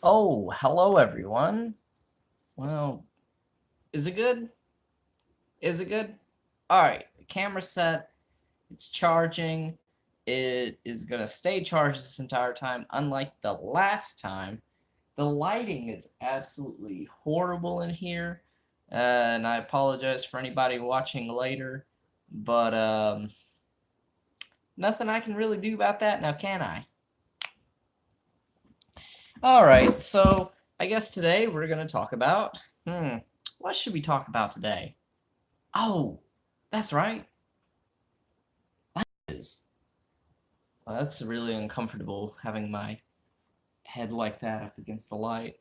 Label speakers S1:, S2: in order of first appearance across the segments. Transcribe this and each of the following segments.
S1: Oh, hello everyone. Well, is it good? Is it good? All right, camera set. It's charging. It is going to stay charged this entire time, unlike the last time. The lighting is absolutely horrible in here, and I apologize for anybody watching later, but nothing I can really do about that now, can I? All right, so I guess today we're going to talk about, what should we talk about today? Oh, that's right. Is. Well, that's really uncomfortable having my head like that up against the light.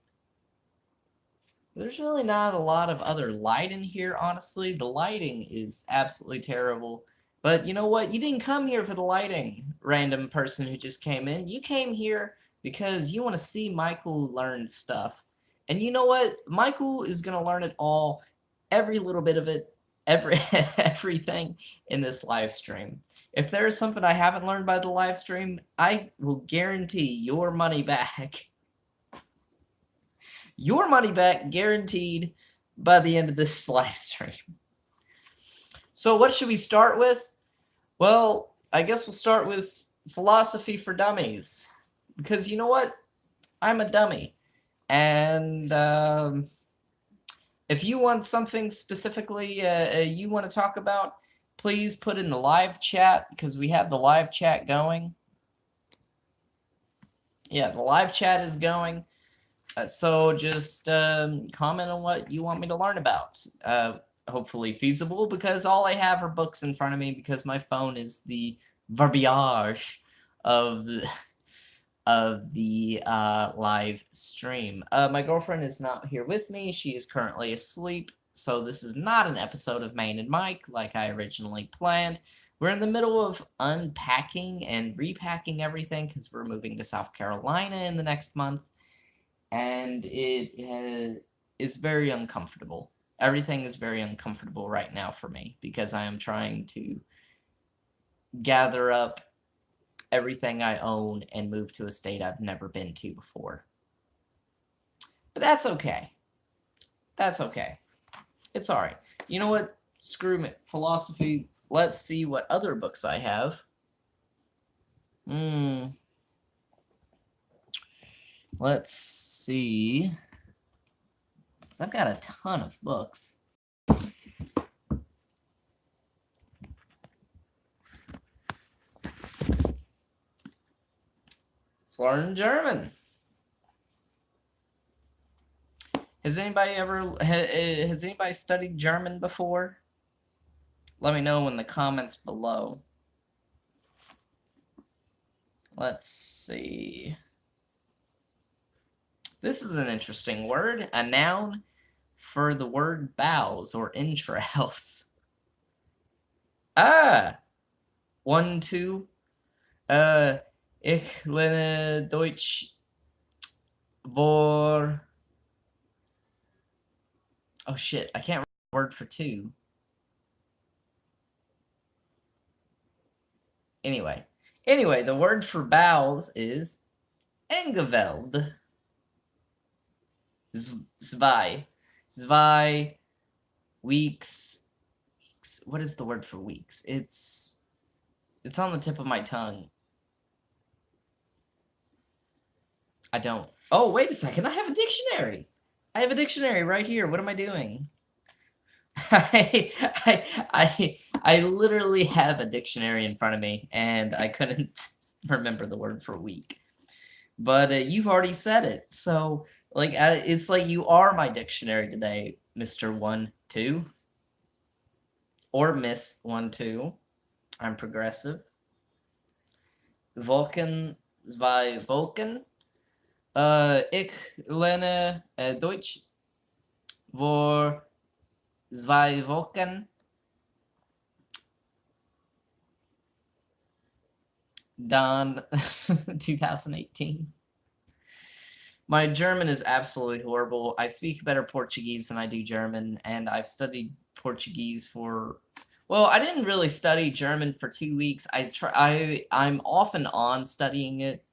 S1: There's really not a lot of other light in here, honestly. The lighting is absolutely terrible. But you know what? You didn't come here for the lighting, random person who just came in. You came here because you want to see Michael learn stuff. And you know what? Michael is going to learn it all, every little bit of it, every everything in this live stream. If there is something I haven't learned by the live stream, I will guarantee your money back. Your money back guaranteed by the end of this live stream. So what should we start with? Well, I guess we'll start with philosophy for dummies. Because you know what? I'm a dummy. And if you want something specifically you want to talk about, please put in the live chat because we have the live chat going. Yeah, the live chat is going. So just comment on what you want me to learn about. Hopefully feasible, because all I have are books in front of me because my phone is the verbiage of the live stream. My girlfriend is not here with me. She is currently asleep, so this is not an episode of Main and Mike like I originally planned. We're in the middle of unpacking and repacking everything because we're moving to South Carolina in the next month, and it is very uncomfortable. Everything is very uncomfortable right now for me because I am trying to gather up everything I own and move to a state I've never been to before. But that's okay. That's okay. It's all right. You know what? Screw it. Philosophy. Let's see what other books I have. Let's see. So I've got a ton of books. Let's learn German. Has anybody studied German before? Let me know in the comments below. Let's see. This is an interesting word, a noun for the word bowels or entrails. Ah, 1, 2. Ich lerne Deutsch vor. Oh shit, I can't remember the word for 2. Anyway, the word for bowels is Engeveld. Zwei. Zwei weeks. What is the word for weeks? It's on the tip of my tongue. I don't. Oh, wait a second. I have a dictionary. I have a dictionary right here. What am I doing? I literally have a dictionary in front of me, and I couldn't remember the word for week. But you've already said it, so like it's like you are my dictionary today, Mr. 1, 2, or Miss 1, 2. I'm progressive. Vulcan, zwei Vulcan. Ich lerne Deutsch vor 2 Wochen. Done 2018. My German is absolutely horrible. I speak better Portuguese than I do German, and I've studied Portuguese for, well, I didn't really study German for 2 weeks. I'm off and on studying it.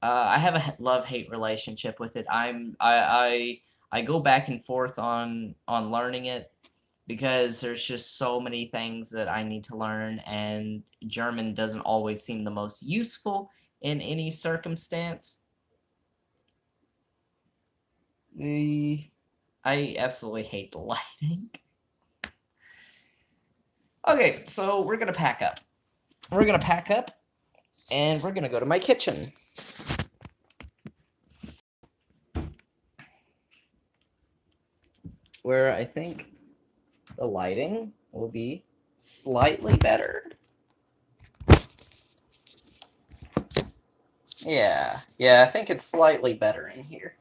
S1: I have a love-hate relationship with it. I go back and forth on learning it because there's just so many things that I need to learn, and German doesn't always seem the most useful in any circumstance. I absolutely hate the lighting. Okay, so we're gonna pack up. We're gonna pack up, and we're gonna go to my kitchen. Where I think the lighting will be slightly better. Yeah, I think it's slightly better in here.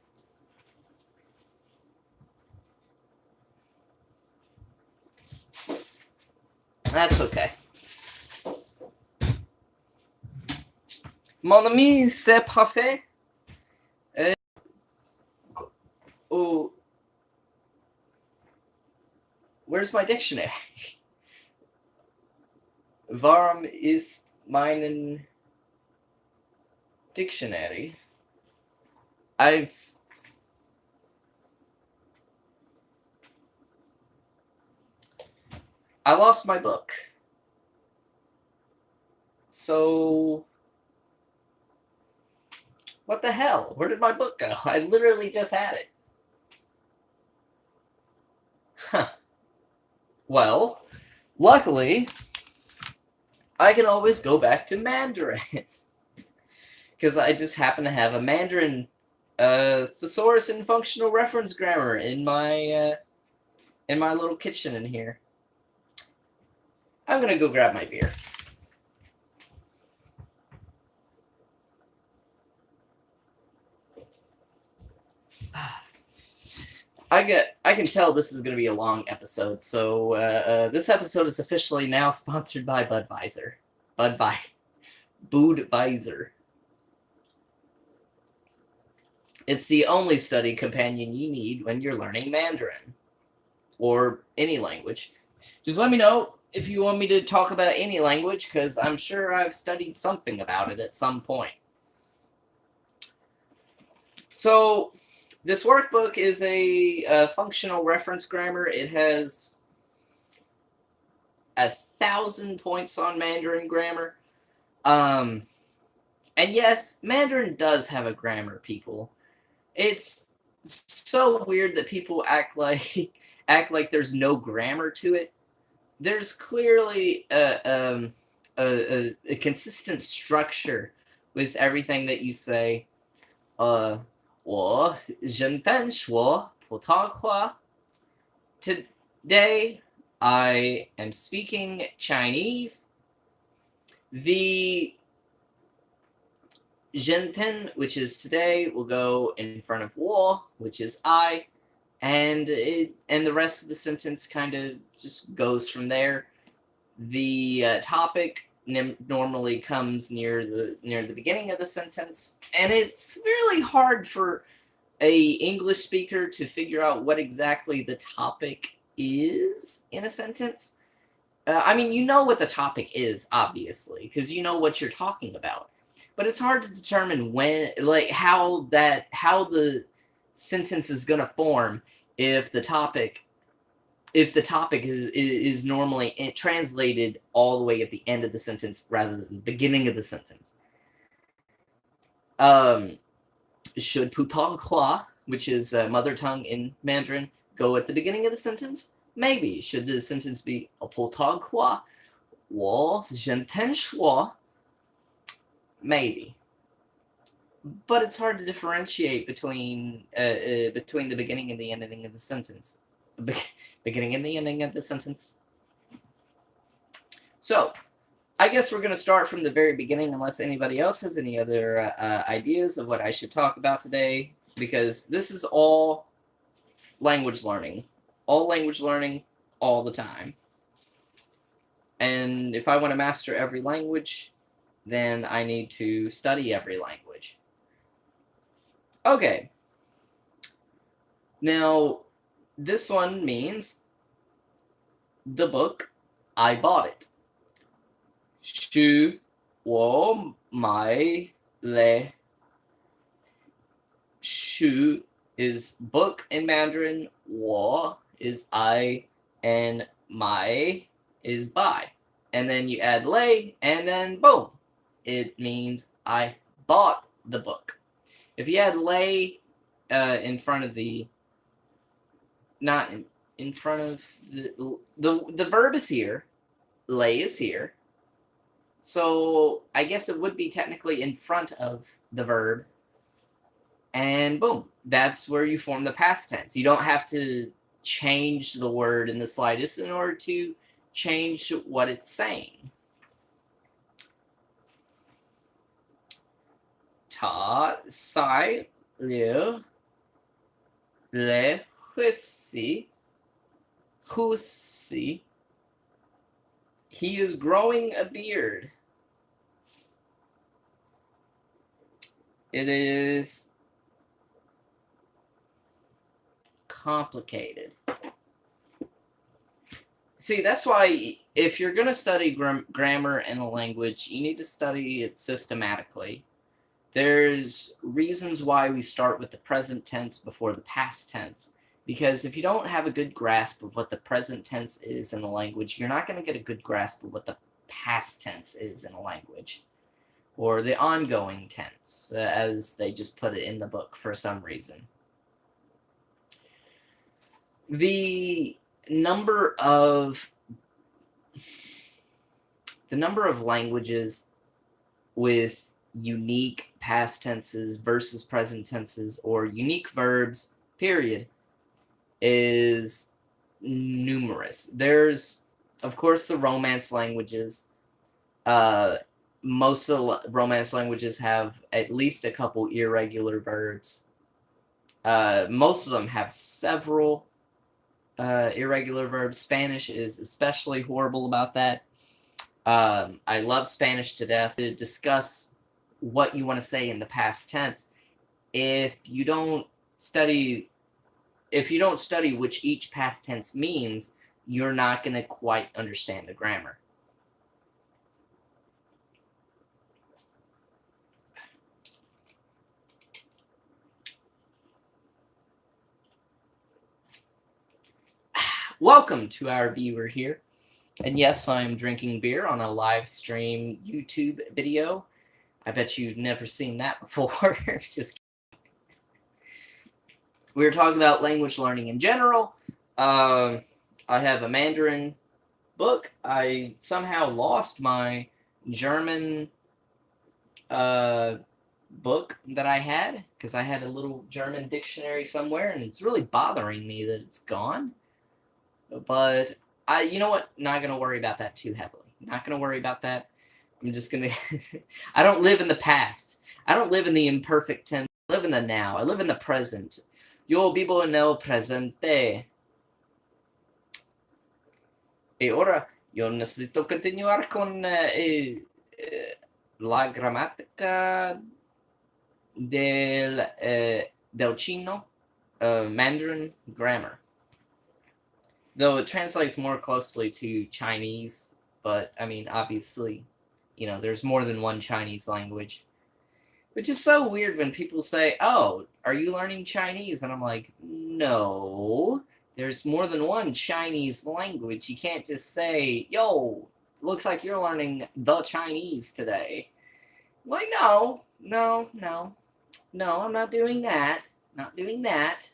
S1: That's okay. Mon ami, c'est parfait. Oh, where's my dictionary? Warum ist meinen Dictionary? I lost my book. So, what the hell? Where did my book go? I literally just had it. Huh. Well, luckily, I can always go back to Mandarin. Because I just happen to have a Mandarin thesaurus and functional reference grammar in my little kitchen in here. I'm gonna go grab my beer. I can tell this is gonna be a long episode, so this episode is officially now sponsored by Budweiser. Budweiser. It's the only study companion you need when you're learning Mandarin or any language. Just let me know if you want me to talk about any language, because I'm sure I've studied something about it at some point. So, this workbook is a functional reference grammar. It has 1,000 points on Mandarin grammar. And yes, Mandarin does have a grammar, people. It's so weird that people act like there's no grammar to it. There's clearly a consistent structure with everything that you say. 我人本说葡萄话. Today, I am speaking Chinese. The 人天, which is today, will go in front of 我, which is I, and the rest of the sentence kind of just goes from there. The topic normally comes near the beginning of the sentence, and it's really hard for a English speaker to figure out what exactly the topic is in a sentence. I mean, you know what the topic is, obviously, because you know what you're talking about, but it's hard to determine when, like, how the sentence is going to form if the topic is normally translated all the way at the end of the sentence rather than the beginning of the sentence. Should 普通话, which is mother tongue in Mandarin, go at the beginning of the sentence? Maybe. Should the sentence be 普通话我人天说? Maybe. But it's hard to differentiate between the beginning and the ending of the sentence. Beginning and the ending of the sentence. So, I guess we're going to start from the very beginning, unless anybody else has any other ideas of what I should talk about today, because this is all language learning. All language learning, all the time. And if I want to master every language, then I need to study every language. Okay. Now, this one means the book, I bought it. 是我买了 shu is book in Mandarin, wo is I, and mai is by. And then you add lei, and then boom, it means I bought the book. If you add lei in front of the, not in front of the verb is here, lei is here, so I guess it would be technically in front of the verb, and boom, that's where you form the past tense. You don't have to change the word in the slightest in order to change what it's saying. Ta sai liu le husi husi. He is growing a beard. It is complicated. See, that's why if you're going to study grammar in a language, you need to study it systematically. There's reasons why we start with the present tense before the past tense. Because if you don't have a good grasp of what the present tense is in a language, you're not going to get a good grasp of what the past tense is in a language. Or the ongoing tense, as they just put it in the book for some reason. The number of languages with unique past tenses versus present tenses, or unique verbs, period, is numerous. There's, of course, the Romance languages. Most of the Romance languages have at least a couple irregular verbs. Most of them have several irregular verbs. Spanish is especially horrible about that. I love Spanish to death. To discuss what you want to say in the past tense, if you don't study which each past tense means, you're not going to quite understand the grammar. Welcome to our viewer here. And yes, I'm drinking beer on a live stream YouTube video. I bet you've never seen that before. Just we were talking about language learning in general. I have a Mandarin book. I somehow lost my German book that I had, because I had a little German dictionary somewhere, and it's really bothering me that it's gone. But you know what? Not going to worry about that too heavily. Not going to worry about that. I'm just going to... I don't live in the past. I don't live in the imperfect tense. I live in the now. I live in the present. Yo vivo en el presente. Y ahora yo necesito continuar con la gramática del chino, Mandarin grammar. Though it translates more closely to Chinese, but I mean, obviously, you know, there's more than one Chinese language. Which is so weird when people say, oh, are you learning Chinese? And I'm like, no, there's more than one Chinese language. You can't just say, yo, looks like you're learning the Chinese today. Like, no, I'm not doing that. Not doing that.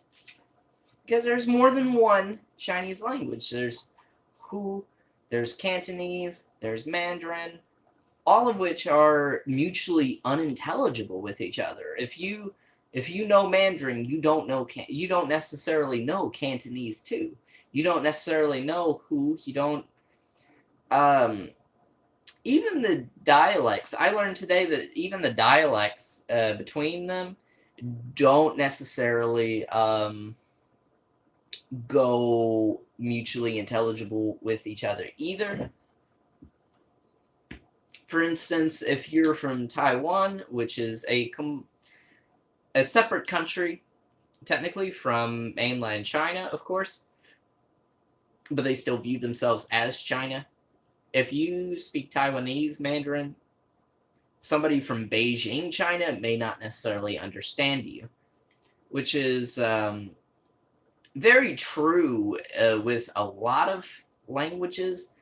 S1: Because there's more than one Chinese language. There's Hu, there's Cantonese, there's Mandarin, all of which are mutually unintelligible with each other. If you know Mandarin, you don't necessarily know Cantonese too. You don't necessarily know Hu. You don't. Even the dialects. I learned today that even the dialects between them don't necessarily go mutually intelligible with each other either. For instance, if you're from Taiwan, which is a separate country, technically, from mainland China, of course, but they still view themselves as China. If you speak Taiwanese Mandarin, somebody from Beijing, China, may not necessarily understand you. which is very true with a lot of languages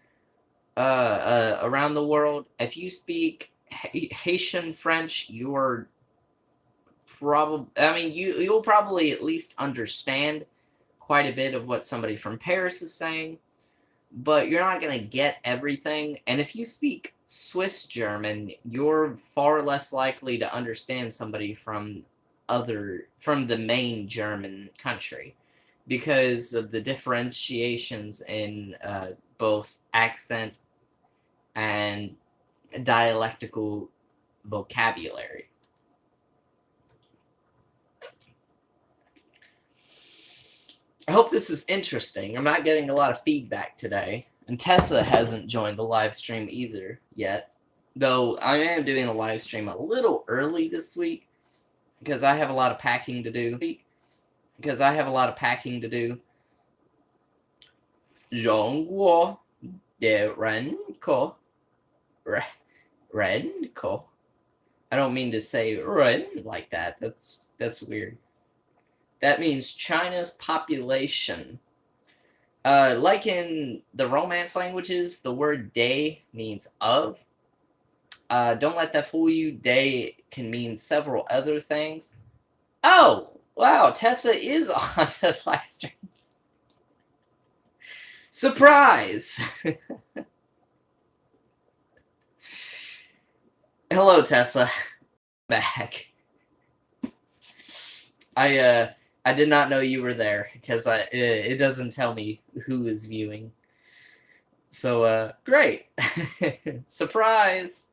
S1: around the world. If you speak Haitian French, you're probably, I mean, you'll probably at least understand quite a bit of what somebody from Paris is saying, but you're not going to get everything. And if you speak Swiss German, you're far less likely to understand somebody from the main German country because of the differentiations in both accent and dialectical vocabulary. I hope this is interesting. I'm not getting a lot of feedback today. And Tessa hasn't joined the live stream either yet. Though I am doing a live stream a little early this week because I have a lot of packing to do. Zhongguo de Renko. Renko. I don't mean to say Ren like that. That's weird. That means China's population. Like in the Romance languages, the word day means of. Don't let that fool you. Day can mean several other things. Oh, wow, Tessa is on the live stream. Surprise! Hello, Tessa. Back. I did not know you were there because it doesn't tell me who is viewing. So great. Surprise.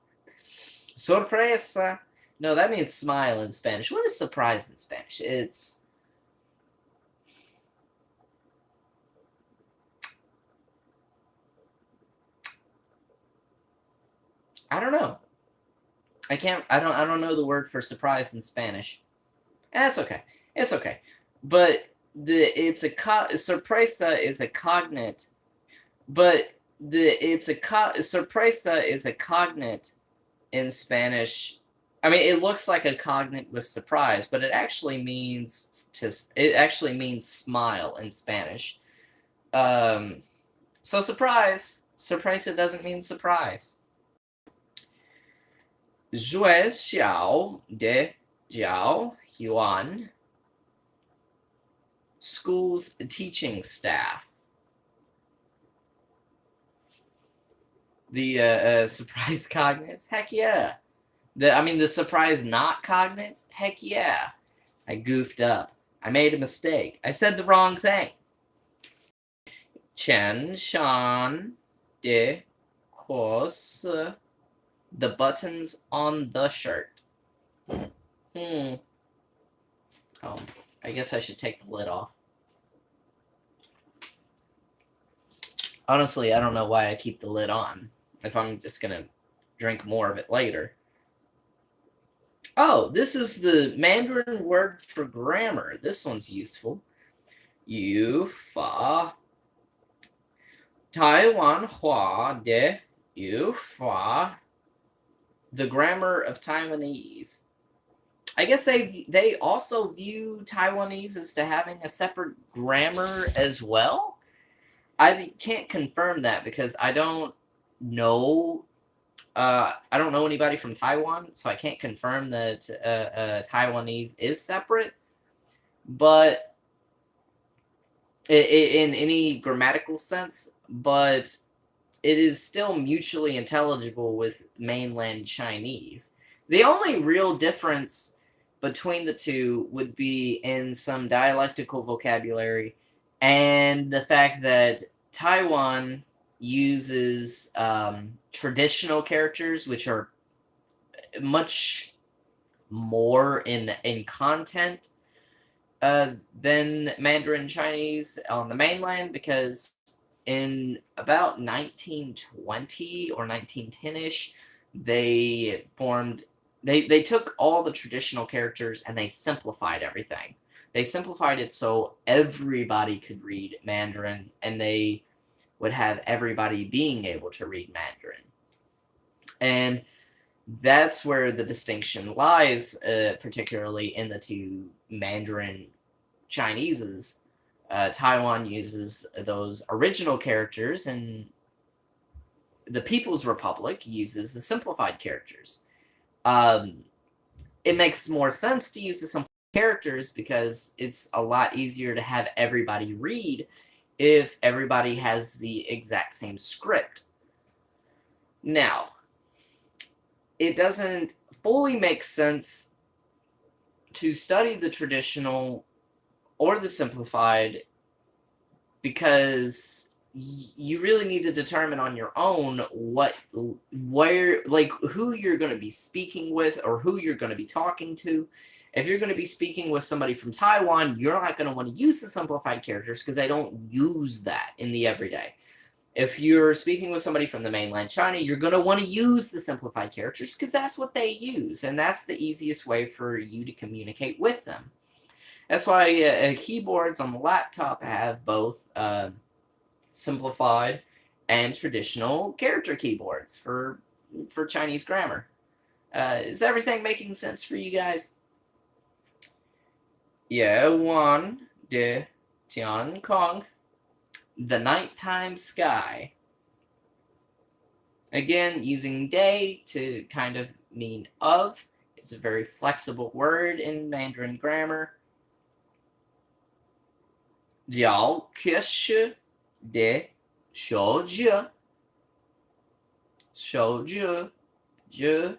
S1: Sorpresa. No, that means smile in Spanish. What is surprise in Spanish? It's I don't know. I don't know the word for surprise in Spanish. That's okay. It's okay. But sorpresa is a cognate. But sorpresa is a cognate in Spanish. I mean, it looks like a cognate with surprise, but it actually means smile in Spanish. So surprise. Sorpresa doesn't mean surprise. 学校的教员 school's teaching staff. The surprise cognates? Heck yeah. The surprise not cognates? Heck yeah. I goofed up. I made a mistake. I said the wrong thing. Chen Shan de course. The buttons on the shirt. Oh, I guess I should take the lid off. Honestly, I don't know why I keep the lid on if I'm just gonna drink more of it later. Oh, this is the Mandarin word for grammar. This one's useful. Yu fa Taiwan Hua de Yu fa. The grammar of Taiwanese. I guess they also view Taiwanese as to having a separate grammar as well. I can't confirm that because I don't know. I don't know anybody from Taiwan, so I can't confirm that Taiwanese is separate. But in any grammatical sense, but it is still mutually intelligible with mainland Chinese. The only real difference between the two would be in some dialectical vocabulary and the fact that Taiwan uses traditional characters, which are much more in content than Mandarin Chinese on the mainland, because in about 1920 or 1910-ish, they took all the traditional characters and they simplified everything. They simplified it so everybody could read Mandarin, and they would have everybody being able to read Mandarin. And that's where the distinction lies, particularly in the two Mandarin Chinese's. Taiwan uses those original characters, and the People's Republic uses the simplified characters. It makes more sense to use the simplified characters because it's a lot easier to have everybody read if everybody has the exact same script. Now, it doesn't fully make sense to study the traditional or the simplified because you really need to determine on your own where, like, who you're going to be speaking with or who you're going to be talking to. If you're going to be speaking with somebody from Taiwan, you're not going to want to use the simplified characters because they don't use that in the everyday. If you're speaking with somebody from the mainland China, you're going to want to use the simplified characters because that's what they use, and that's the easiest way for you to communicate with them. That's why keyboards on the laptop have both simplified and traditional character keyboards for Chinese grammar. Is everything making sense for you guys? Yeah, Wan de Tian Kong. The nighttime sky. Again, using day to kind of mean of. It's a very flexible word in Mandarin grammar. Jiao Kish de Shouju. Shouju. Ju.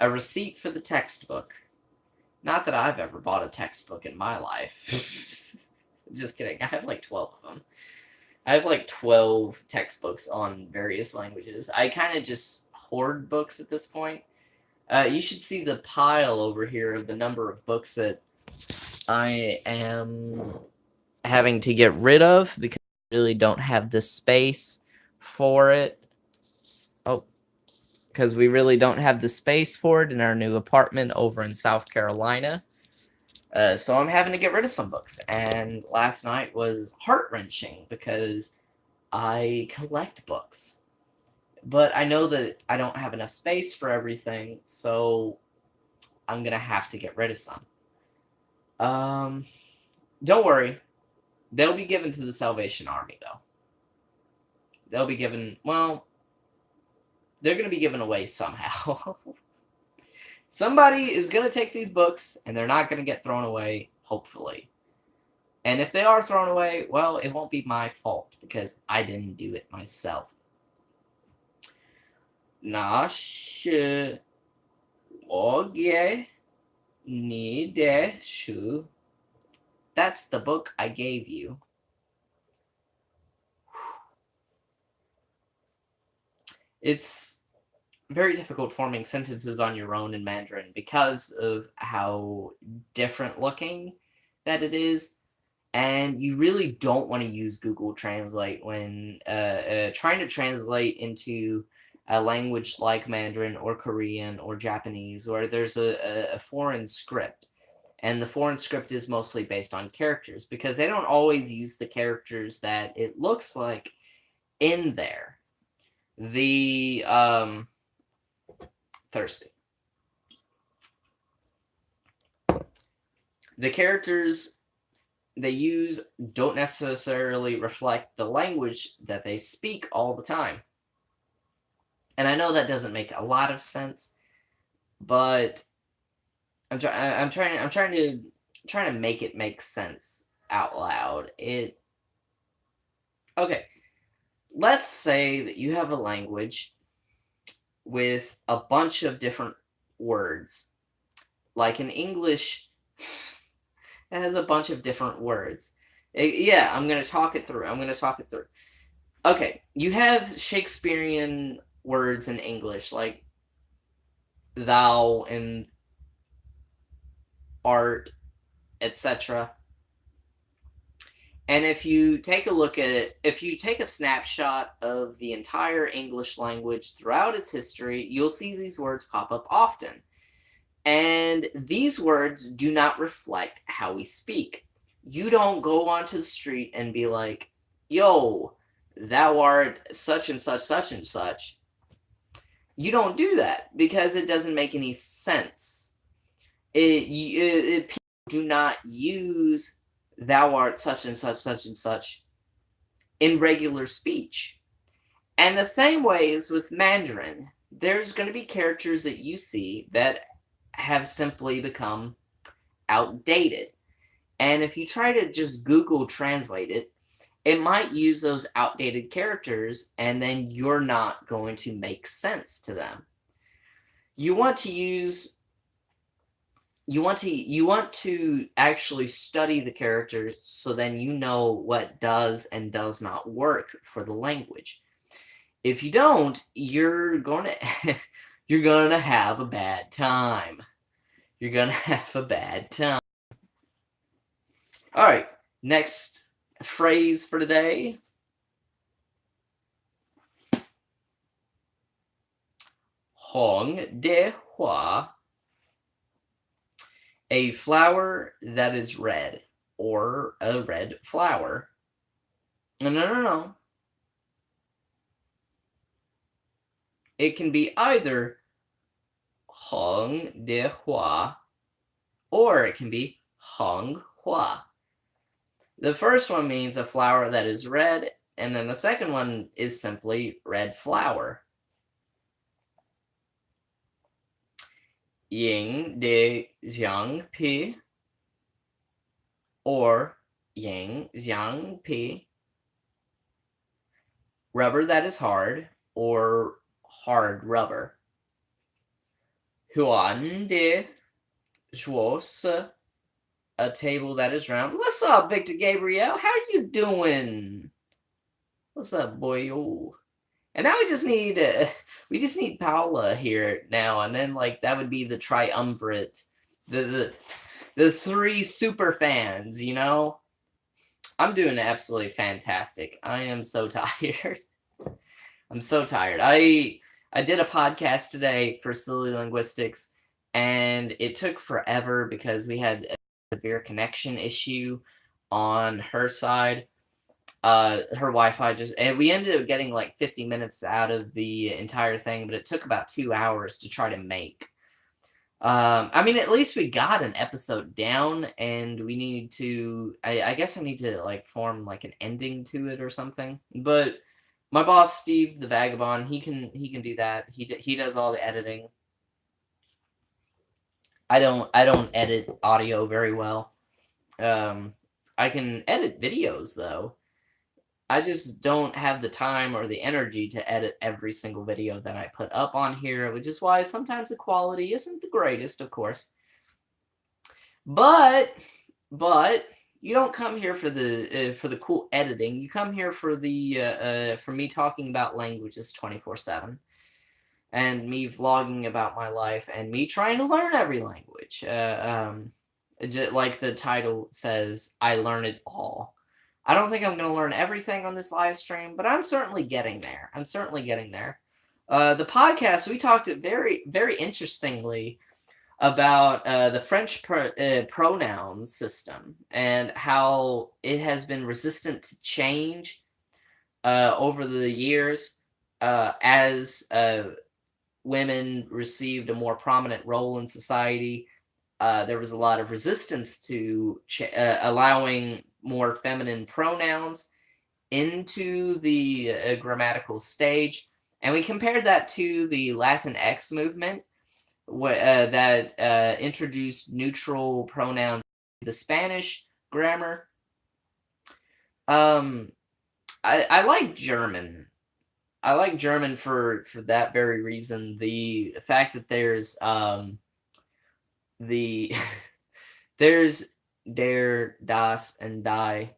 S1: A receipt for the textbook. Not that I've ever bought a textbook in my life. Just kidding. I have like 12 of them. I have like 12 textbooks on various languages. I kind of just hoard books at this point. You should see the pile over here of the number of books that I am having to get rid of because I really don't have the space for it. Oh, because we really don't have the space for it in our new apartment over in South Carolina. So I'm having to get rid of some books. And last night was heart-wrenching because I collect books. But I know that I don't have enough space for everything, so I'm going to have to get rid of some. Don't worry. They'll be given to the Salvation Army, though. They'll be given, well, they're going to be given away somehow. Somebody is going to take these books, and they're not going to get thrown away, hopefully. And if they are thrown away, well, it won't be my fault, because I didn't do it myself. 那是我给你的书. That's the book I gave you. It's very difficult forming sentences on your own in Mandarin because of how different looking that it is. And you really don't want to use Google Translate when trying to translate into a language like Mandarin or Korean or Japanese, where there's a foreign script. And the foreign script is mostly based on characters because they don't always use the characters that it looks like in there. The thirsty. The characters they use don't necessarily reflect the language that they speak all the time. And I know that doesn't make a lot of sense, but I'm trying to make it make sense out loud. Okay. Let's say that you have a language with a bunch of different words. Like in English, it has a bunch of different words. Yeah, I'm going to talk it through. Okay, you have Shakespearean words in English, like thou and art, etc. And if you take a snapshot of the entire English language throughout its history, you'll see these words pop up often. And these words do not reflect how we speak. You don't go onto the street and be like, yo, thou art such and such, such and such. You don't do that because it doesn't make any sense. People do not use thou art such and such, such and such in regular speech. And the same way is with Mandarin. There's going to be characters that you see that have simply become outdated. And if you try to just Google translate it, it might use those outdated characters, and then you're not going to make sense to them. You want to actually study the characters, so then you know what does and does not work for the language. If you don't, you're going to have a bad time. You're going to have a bad time. All right, next phrase for today. Hong de hua. A flower that is red, or a red flower. No. It can be either Hong de hua, or it can be Hong hua. The first one means a flower that is red, and then the second one is simply red flower. Ying de xiang pi, or Ying xiang pi. Rubber that is hard, or hard rubber. Huan de zhuo, a table that is round. What's up, Victor Gabriel? How you doing? What's up, boy? Oh. And now we just need Paula here now, and then like that would be the triumvirate, the three super fans. You know, I'm doing absolutely fantastic. I am so tired. I'm so tired. I did a podcast today for Silly Linguistics, and it took forever because we had a severe connection issue on her side. Her Wi-Fi and we ended up getting like 50 minutes out of the entire thing, but it took about 2 hours to try to make. I mean, at least we got an episode down, and we need to, I guess I need to like form like an ending to it or something, but my boss, Steve the Vagabond, he can do that. He does all the editing. I don't edit audio very well. I can edit videos though. I just don't have the time or the energy to edit every single video that I put up on here, which is why sometimes the quality isn't the greatest, of course. But you don't come here for the cool editing. You come here for for me talking about languages 24/7, and me vlogging about my life, and me trying to learn every language. Like the title says, I learn it all. I don't think I'm going to learn everything on this live stream, but I'm certainly getting there. The podcast, we talked very, very interestingly about the French pronoun system and how it has been resistant to change over the years as women received a more prominent role in society. There was a lot of resistance to allowing more feminine pronouns into the grammatical stage. And we compared that to the Latinx movement that introduced neutral pronouns to the Spanish grammar. I like German. I like German for that very reason. The fact that there's there's der, das, and die.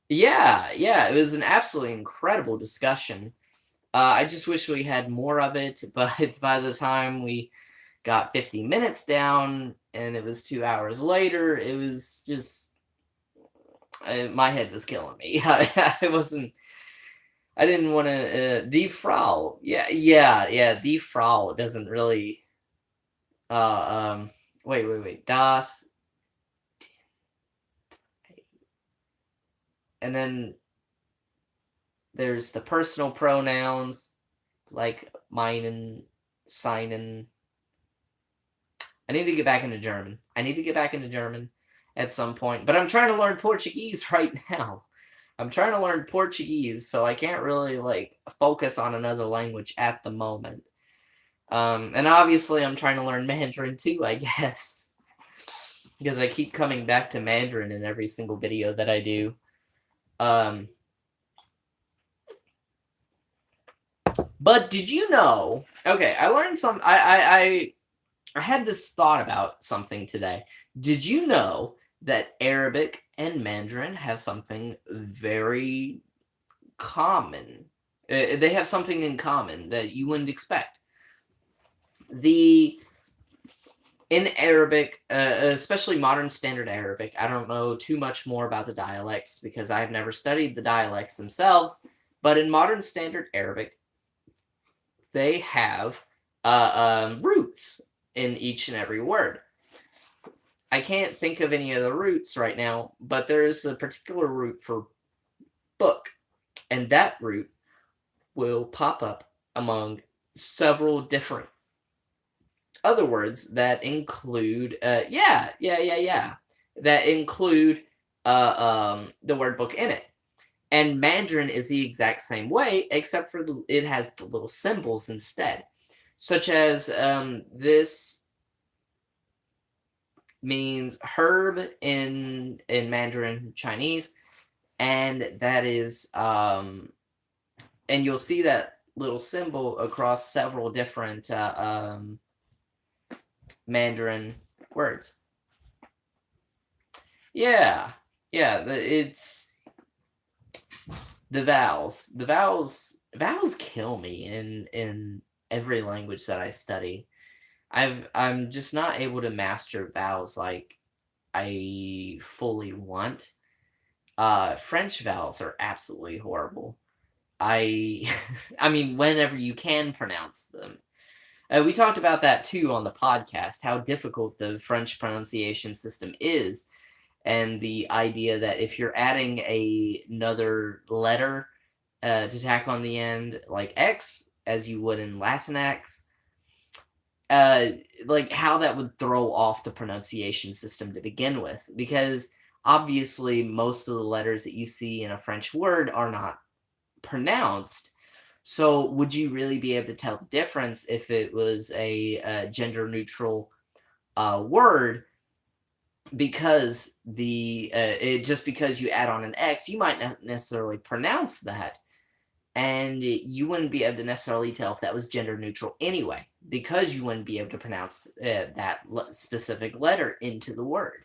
S1: Yeah, it was an absolutely incredible discussion. I just wish we had more of it, but by the time we got 50 minutes down and it was 2 hours later, it was just my head was killing me. I didn't want to die Frau. Yeah, die Frau doesn't really wait, das. And then there's the personal pronouns like meinen, seinen. I need to get back into German. at some point. But I'm trying to learn Portuguese right now. I'm trying to learn Portuguese, so I can't really like focus on another language at the moment. And obviously I'm trying to learn Mandarin too, I guess. Because I keep coming back to Mandarin in every single video that I do. But did you know? Okay, I learned some. I had this thought about something today. Did you know that Arabic and Mandarin have something very common? They have something in common that you wouldn't expect. In Arabic, especially modern standard Arabic, I don't know too much more about the dialects because I've never studied the dialects themselves. But in modern standard Arabic, they have roots in each and every word. I can't think of any of the roots right now, but there's a particular root for book, and that root will pop up among several different other words that include that include the word book in it. And Mandarin is the exact same way, except for it has the little symbols instead, such as this means herb in Mandarin Chinese, and that is and you'll see that little symbol across several different Mandarin words. Yeah, it's the vowels. The vowels kill me in every language that I study. I'm just not able to master vowels like I fully want. French vowels are absolutely horrible. I I mean, whenever you can pronounce them. We talked about that too on the podcast, how difficult the French pronunciation system is, and the idea that if you're adding another letter to tack on the end, like X, as you would in Latinx, like how that would throw off the pronunciation system to begin with, because obviously most of the letters that you see in a French word are not pronounced. So would you really be able to tell the difference if it was a gender neutral word? Because just because you add on an X, you might not necessarily pronounce that, and you wouldn't be able to necessarily tell if that was gender neutral anyway, because you wouldn't be able to pronounce that specific letter into the word.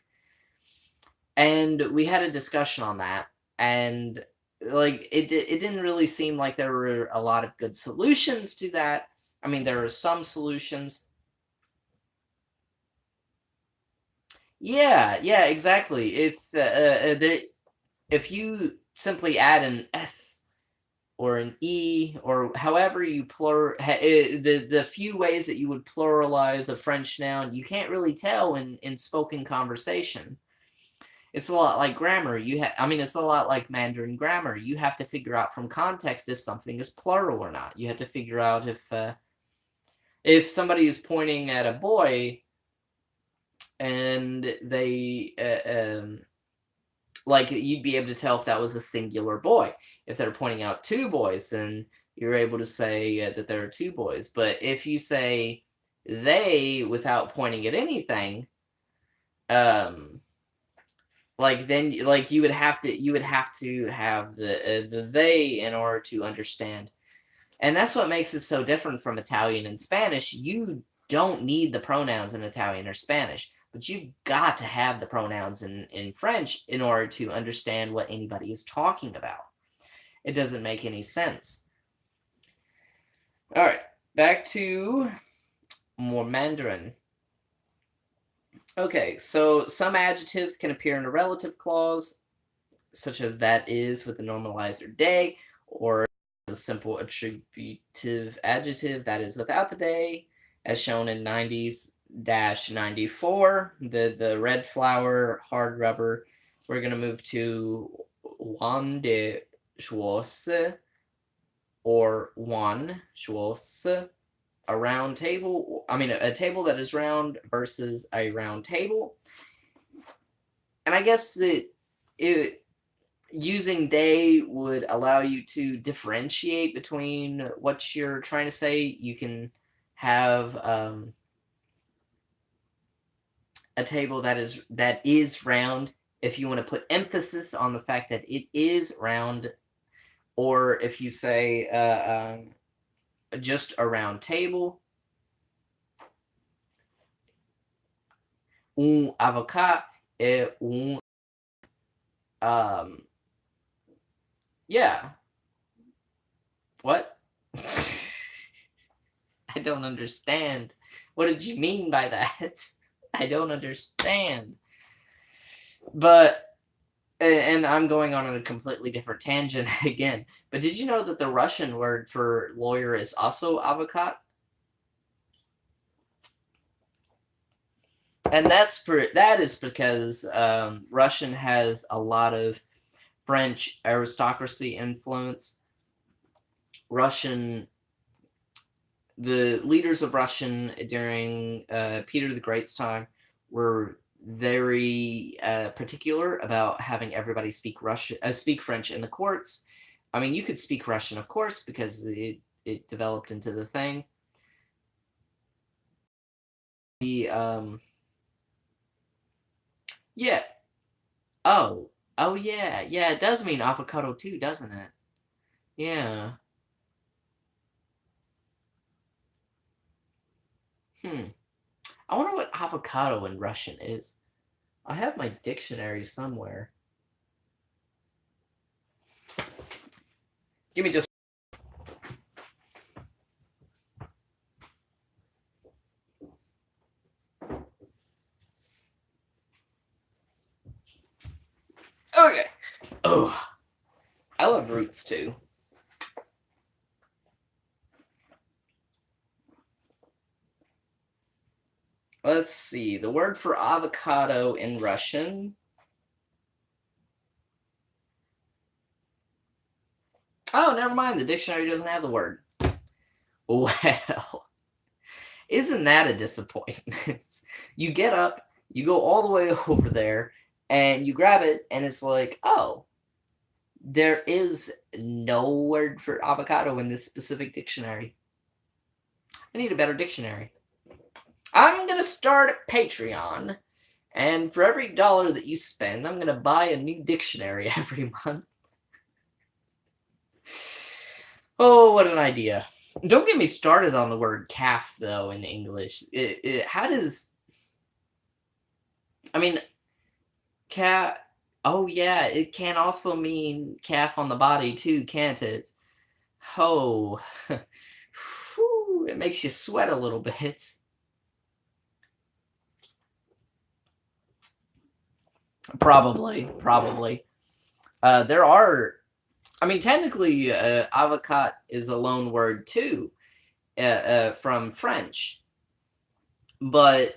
S1: And we had a discussion on that, and like it didn't really seem like there were a lot of good solutions to that. I mean, there are some solutions. Yeah, exactly. If you simply add an S or an E or however you the few ways that you would pluralize a French noun, you can't really tell in spoken conversation. It's a lot like grammar. It's a lot like Mandarin grammar. You have to figure out from context if something is plural or not. You have to figure out if somebody is pointing at a boy and they like you'd be able to tell if that was a singular boy. If they're pointing out two boys, then you're able to say that there are two boys. But if you say they without pointing at anything, like then like you would have to have the they in order to understand. And that's what makes it so different from Italian and Spanish. You don't need the pronouns in Italian or Spanish, but you've got to have the pronouns in French in order to understand what anybody is talking about. It doesn't make any sense. All right, back to more Mandarin. Okay, so some adjectives can appear in a relative clause, such as that is with the normalizer day, or a simple attributive adjective that is without the day, as shown in 90s-94, the red flower, hard rubber. We're going to move to Juan de Schosse, or Juan Schosse, a round table. A table that is round versus a round table. And I guess that using they would allow you to differentiate between what you're trying to say. You can have a table that is round if you want to put emphasis on the fact that it is round, or if you say just a round table. Avocado é yeah. What? I don't understand. What did you mean by that? I don't understand. But, and I'm going on a completely different tangent again, but did you know that the Russian word for lawyer is also avocat? And that is because Russian has a lot of French aristocracy influence. The leaders of Russian during Peter the Great's time were very particular about having everybody speak French in the courts. I mean, you could speak Russian, of course, because it developed into the thing. Yeah. Oh yeah, yeah. It does mean avocado too, doesn't it? Yeah. I wonder what avocado in Russian is. I have my dictionary somewhere. Give me just. Okay. Oh, I love roots too. Let's see. The word for avocado in Russian. Oh, never mind. The dictionary doesn't have the word. Well, isn't that a disappointment? You get up, you go all the way over there, and you grab it, and it's like, oh, there is no word for avocado in this specific dictionary. I need a better dictionary. I'm going to start a Patreon, and for every $1 that you spend, I'm going to buy a new dictionary every month. Oh, what an idea. Don't get me started on the word calf, though, in English. How does... I mean, calf... Oh, yeah, it can also mean calf on the body, too, can't it? Oh, whew, it makes you sweat a little bit. Probably. There are... I mean, technically, avocat is a loan word, too, from French. But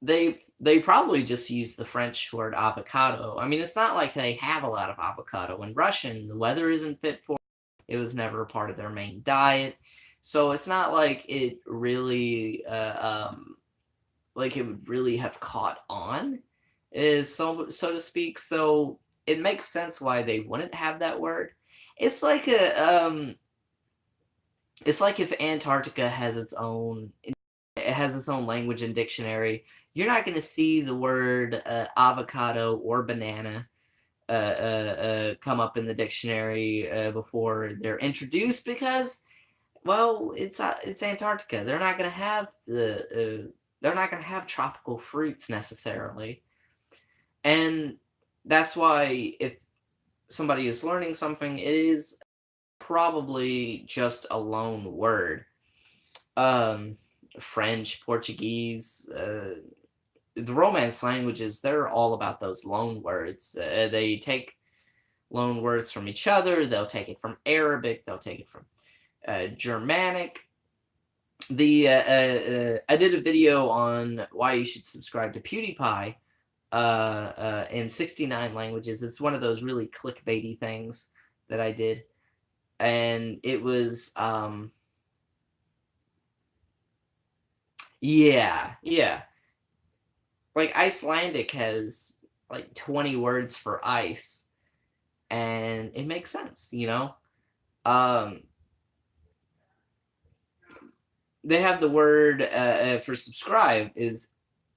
S1: they probably just use the French word avocado. I mean, it's not like they have a lot of avocado. In Russian, the weather isn't fit for it. It was never a part of their main diet. So it's not like it really, like it would really have caught on, so to speak. So it makes sense why they wouldn't have that word. It's like it's like if Antarctica has its own language and dictionary. You're not going to see the word avocado or banana come up in the dictionary before they're introduced, because, well, it's Antarctica. They're not going to have they're not going to have tropical fruits necessarily, and that's why if somebody is learning something, it is probably just a loan word. French, Portuguese, the Romance languages, they're all about those loan words. They take loan words from each other. They'll take it from Arabic. They'll take it from Germanic. I did a video on why you should subscribe to PewDiePie in 69 languages. It's one of those really clickbaity things that I did. And it was... Yeah. Like, Icelandic has like 20 words for ice, and it makes sense, you know. They have the word for subscribe is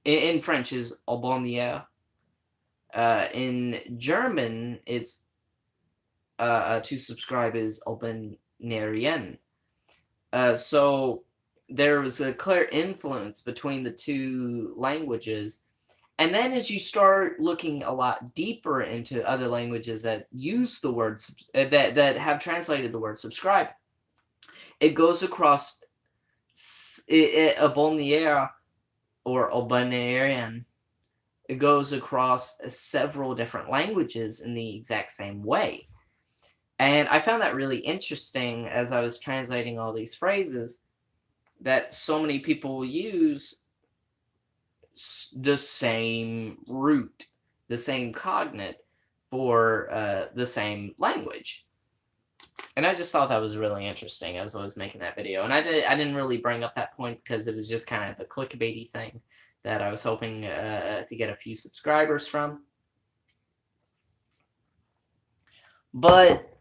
S1: in French is abonner. In German, it's to subscribe is abonnieren. So there was a clear influence between the two languages. And then as you start looking a lot deeper into other languages that use the word, that have translated the word subscribe, it goes across abonniere or abonnerian. It goes across several different languages in the exact same way. And I found that really interesting as I was translating all these phrases, that so many people use the same root, the same cognate for the same language. And I just thought that was really interesting as I was making that video. And I didn't really bring up that point because it was just kind of a clickbaity thing that I was hoping to get a few subscribers from. But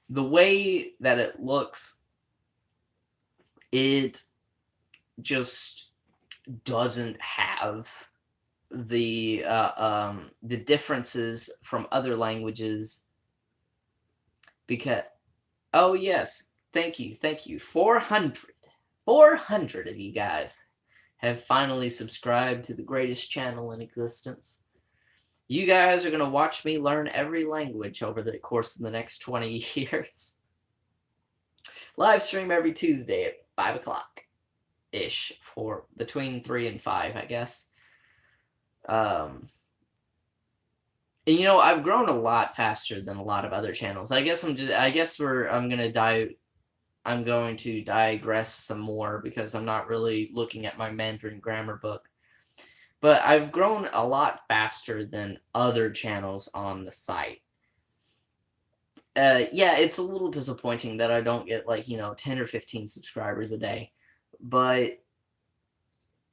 S1: the way that it looks, it just doesn't have the differences from other languages. Because, oh yes, thank you, 400 of you guys have finally subscribed to the greatest channel in existence. You guys are going to watch me learn every language over the course of the next 20 years. Live stream every Tuesday at 5 o'clock-ish, for between 3 and 5, I guess. And, you know, I've grown a lot faster than a lot of other channels. I'm going to digress some more because I'm not really looking at my Mandarin grammar book. But I've grown a lot faster than other channels on the site. Yeah, it's a little disappointing that I don't get, like, 10 or 15 subscribers a day. But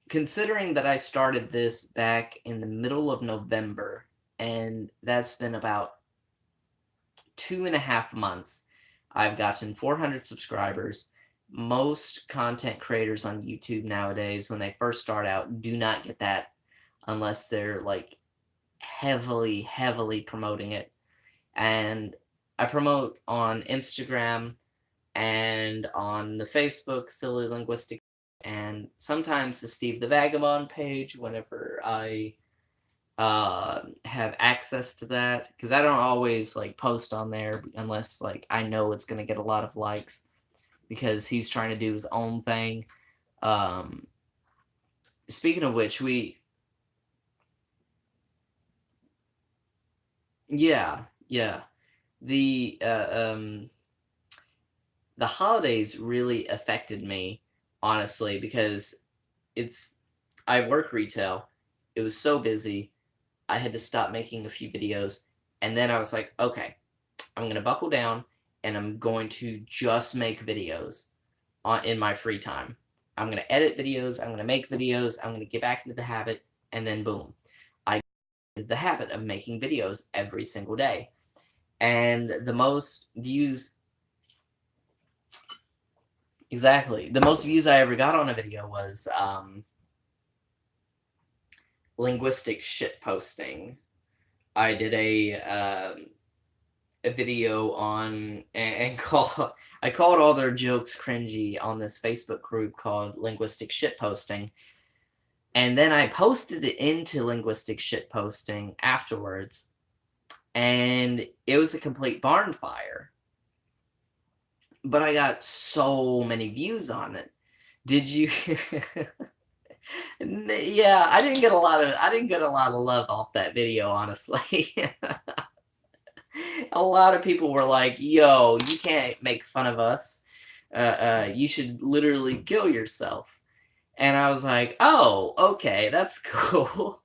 S1: considering that I started this back in the middle of November, and that's been about 2.5 months, I've gotten 400 subscribers. Most content creators on YouTube nowadays, when they first start out, do not get that unless they're like heavily promoting it. And I promote on Instagram and on the Facebook Silly Linguistic, and sometimes the Steve the Vagabond page whenever I have access to that, because I don't always like post on there unless like I know it's gonna get a lot of likes, because he's trying to do his own thing. Speaking of which, yeah, the holidays really affected me, honestly, because I work retail. It was so busy. I had to stop making a few videos, and then I was like, okay, I'm going to buckle down, and I'm going to just make videos in my free time. I'm going to edit videos, I'm going to make videos, I'm going to get back into the habit, and then boom. I did the habit of making videos every single day. And the most views... Exactly. The most views I ever got on a video was linguistic shit posting. I did a video on and I called all their jokes cringy on this Facebook group called Linguistic Shit Posting, and then I posted it into Linguistic Shit Posting afterwards, and it was a complete barn fire. But I got so many views on it. Did you? Yeah, I didn't get a lot of love off that video, honestly. A lot of people were like, yo, you can't make fun of us. You should literally kill yourself. And I was like, oh, okay, that's cool.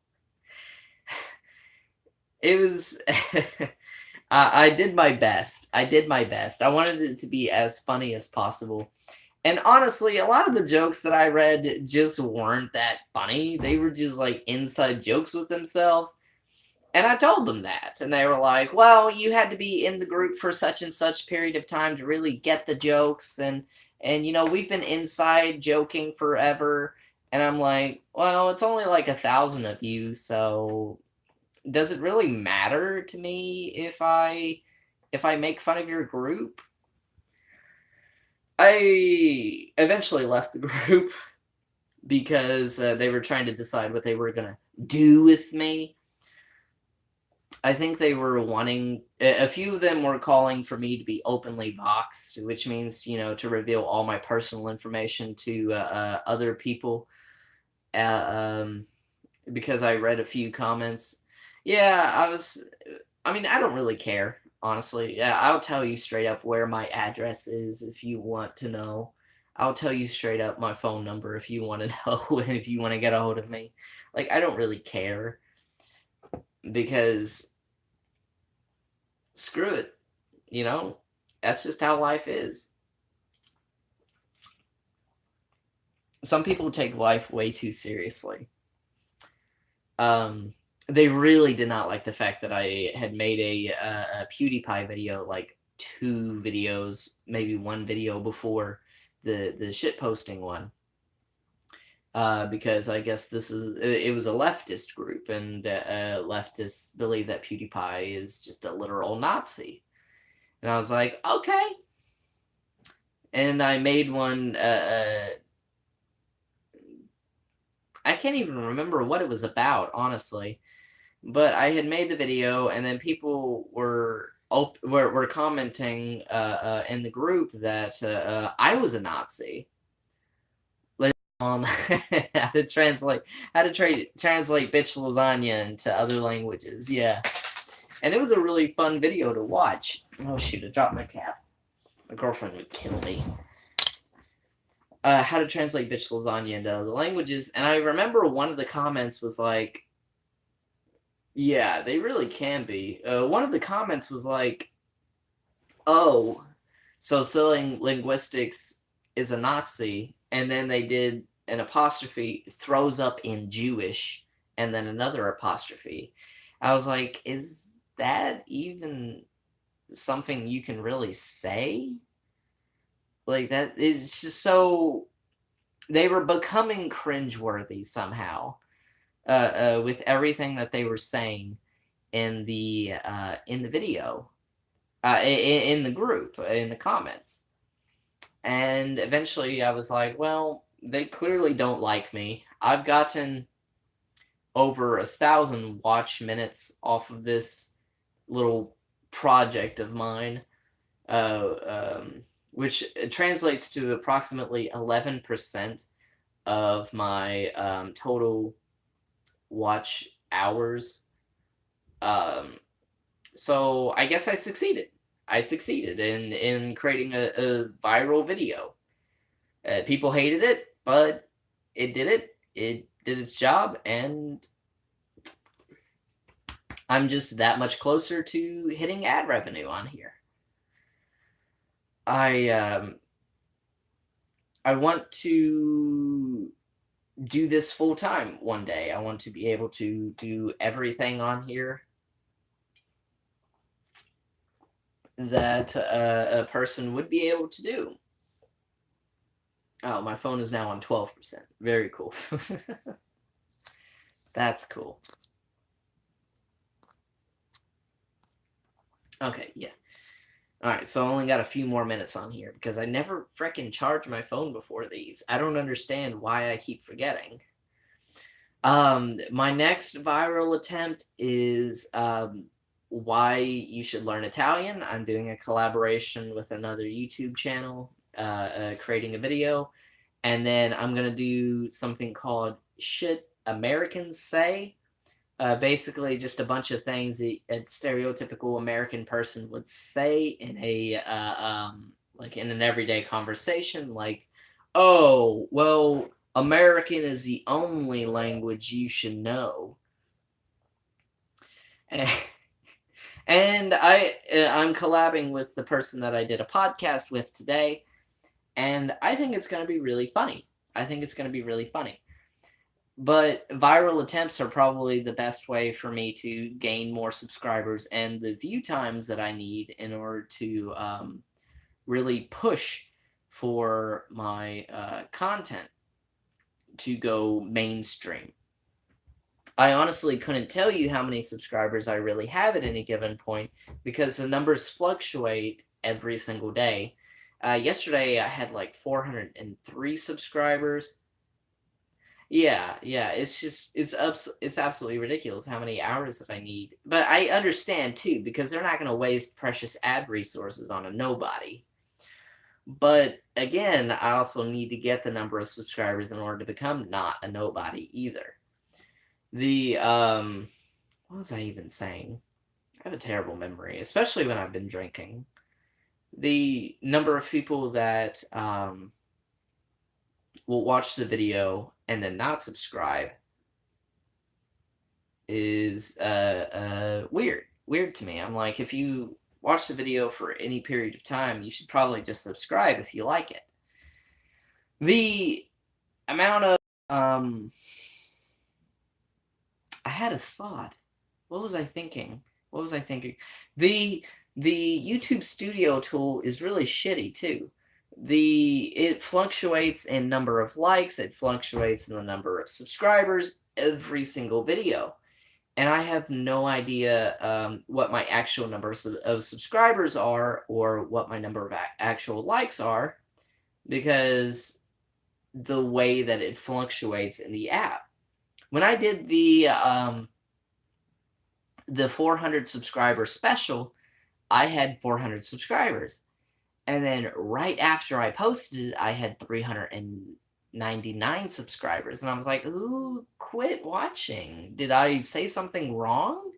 S1: It was... I did my best. I wanted it to be as funny as possible. And honestly, a lot of the jokes that I read just weren't that funny. They were just like inside jokes with themselves. And I told them that. And they were like, well, you had to be in the group for such and such period of time to really get the jokes. And you know, we've been inside joking forever. And I'm like, well, it's only like 1,000 of you, so does it really matter to me if I make fun of your group? I eventually left the group because they were trying to decide what they were gonna do with me. I think they were wanting a few of them were calling for me to be openly boxed, which means, you know, to reveal all my personal information to other people. Um, because I read a few comments. Yeah, I mean, I don't really care, honestly. Yeah, I'll tell you straight up where my address is if you want to know. I'll tell you straight up my phone number if you want to know and if you want to get a hold of me. Like, I don't really care because screw it, you know? That's just how life is. Some people take life way too seriously. They really did not like the fact that I had made a PewDiePie video, like 2 videos, maybe 1 video before the shit posting one. Because I guess it was a leftist group, and leftists believe that PewDiePie is just a literal Nazi. And I was like, okay. And I made one. I can't even remember what it was about, honestly. But I had made the video, and then people were commenting in the group that I was a Nazi. Like, how to translate translate bitch lasagna into other languages. Yeah, and it was a really fun video to watch. Oh shoot! I dropped my cap. My girlfriend would kill me. How to translate bitch lasagna into other languages, and I remember one of the comments was like, yeah, they really can be. One of the comments was like, "Oh, so studying linguistics is a Nazi," and then they did an apostrophe throws up in Jewish, and then another apostrophe. I was like, "Is that even something you can really say?" Like that is just so. They were becoming cringeworthy somehow. With everything that they were saying in the video, in the group, in the comments. And eventually I was like, well, they clearly don't like me. I've gotten over 1,000 watch minutes off of this little project of mine, which translates to approximately 11% of my total watch hours. So I guess I succeeded. I succeeded in creating a viral video. People hated it, but it did it. It did its job, and I'm just that much closer to hitting ad revenue on here. I want to do this full time one day. I want to be able to do everything on here that a person would be able to do. Oh, my phone is now on 12%. Very cool. That's cool. Okay, yeah. Alright, so I only got a few more minutes on here because I never frickin' charged my phone before these. I don't understand why I keep forgetting. My next viral attempt is why you should learn Italian. I'm doing a collaboration with another YouTube channel, creating a video, and then I'm gonna do something called Shit Americans Say. Basically, just a bunch of things that a stereotypical American person would say in a like in an everyday conversation, like, "Oh, well, American is the only language you should know." And I'm collabing with the person that I did a podcast with today, and I think it's going to be really funny. I think it's going to be really funny. But viral attempts are probably the best way for me to gain more subscribers and the view times that I need in order to really push for my content to go mainstream. I honestly couldn't tell you how many subscribers I really have at any given point because the numbers fluctuate every single day. Yesterday I had like 403 subscribers. Yeah, it's just it's absolutely ridiculous how many hours that I need. But I understand too because they're not going to waste precious ad resources on a nobody. But again, I also need to get the number of subscribers in order to become not a nobody either. The what was I even saying? I have a terrible memory, especially when I've been drinking. The number of people that will watch the video and then not subscribe is weird to me. I'm like, if you watch the video for any period of time, you should probably just subscribe if you like it. The amount of I had a thought. What was I thinking? The YouTube Studio tool is really shitty too. It fluctuates in number of likes, it fluctuates in the number of subscribers every single video. And I have no idea what my actual numbers of subscribers are or what my number of actual likes are because the way that it fluctuates in the app. When I did the 400 subscriber special, I had 400 subscribers. And then right after I posted it, I had 399 subscribers. And I was like, ooh, quit watching. Did I say something wrong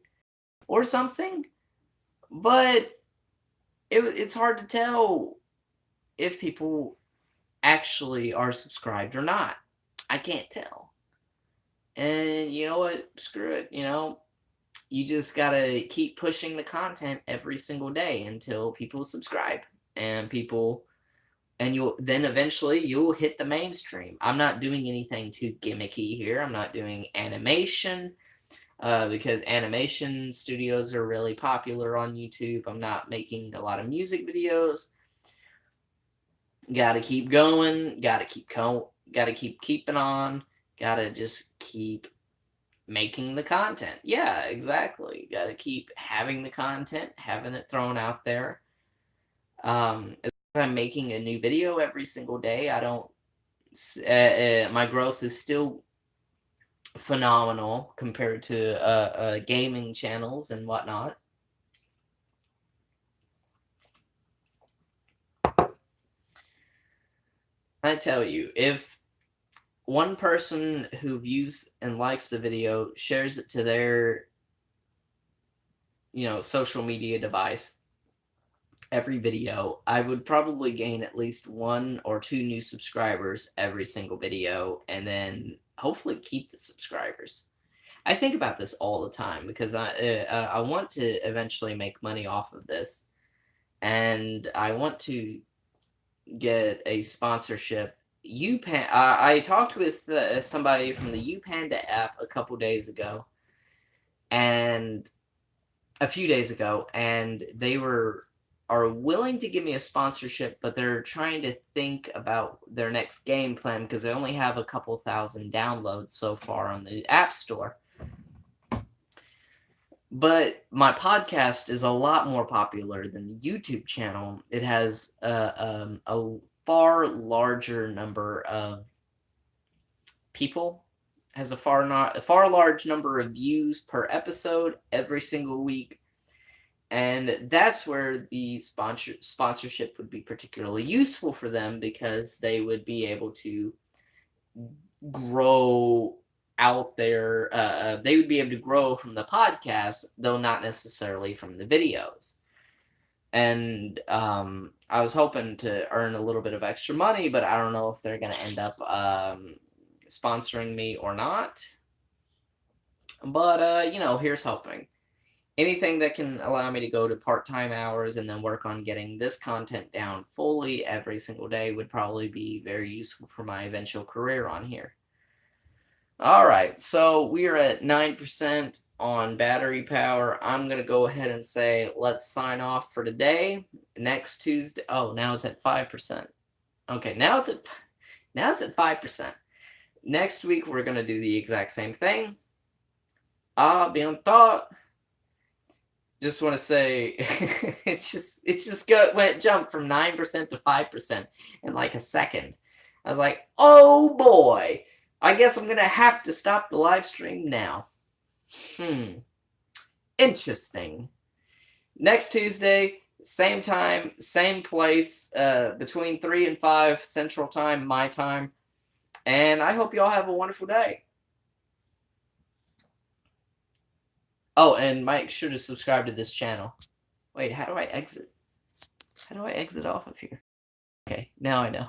S1: or something? But it's hard to tell if people actually are subscribed or not. I can't tell. And you know what? Screw it. You just gotta keep pushing the content every single day until people subscribe and you'll then eventually you'll hit the mainstream. I'm not doing anything too gimmicky here. I'm not doing animation because animation studios are really popular on YouTube. I'm not making a lot of music videos. Gotta keep going. Gotta keep keeping on. Gotta just keep making the content. Yeah, exactly. Gotta keep having the content, having it thrown out there. As I'm making a new video every single day, I don't. My growth is still phenomenal compared to gaming channels and whatnot. I tell you, if one person who views and likes the video shares it to their social media device every video, I would probably gain at least 1 or 2 new subscribers every single video and then hopefully keep the subscribers. I think about this all the time because I want to eventually make money off of this and I want to get a sponsorship. I talked with somebody from the Upanda app a few days ago, and they are willing to give me a sponsorship, but they're trying to think about their next game plan because they only have a couple thousand downloads so far on the App Store. But my podcast is a lot more popular than the YouTube channel. It has a far larger number of people, has a far large number of views per episode every single week, and that's where the sponsorship would be particularly useful for them because they would be able to grow out there. They would be able to grow from the podcast, though not necessarily from the videos. And I was hoping to earn a little bit of extra money, but I don't know if they're going to end up sponsoring me or not. But, here's hoping. anything that can allow me to go to part-time hours and then work on getting this content down fully every single day would probably be very useful for my eventual career on here. All right, so we are at 9% on battery power. I'm going to go ahead and say let's sign off for today. Next Tuesday. Oh, now it's at 5%. Okay, now it's at 5%. Next week we're going to do the exact same thing. Bien thought. Just want to say it just jumped from 9% to 5% in like a second. I was like, oh boy, I guess I'm gonna have to stop the live stream now. Interesting. Next Tuesday, same time, same place, between 3 and 5 Central Time, my time. And I hope you all have a wonderful day. Oh, and make sure to subscribe to this channel. Wait, how do I exit? How do I exit off of here? Okay, now I know.